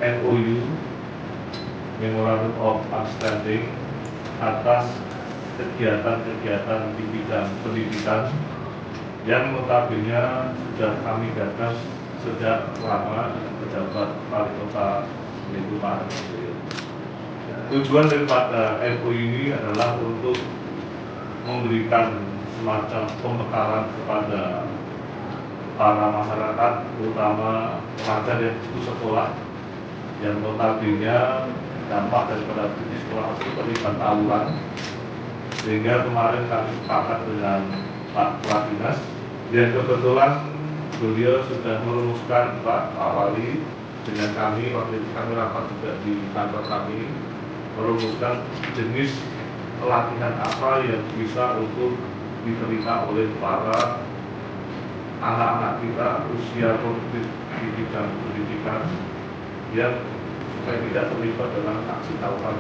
MOU Memorandum of Understanding atas kegiatan-kegiatan di bidang pendidikan yang notabene sudah kami gagas sejak lama dengan pejabat wali kota Bendungan. Tujuan daripada MOU ini adalah untuk memberikan semacam pembekalan kepada para masyarakat, terutama pelajar yang putus sekolah, yang notabene dampak daripada putus sekolah itu terlibat tawuran. Sehingga kemarin kami sepakat dengan Pak Kepala Dinas, dan kebetulan beliau sudah merumuskan Pak Wali dengan kami, waktu itu kami rapat juga di kantor kami, merumuskan jenis pelatihan apa yang bisa untuk diterima oleh para anak-anak kita usia produktif di bidang pendidikan yang supaya tidak terlibat dalam aksi tawuran.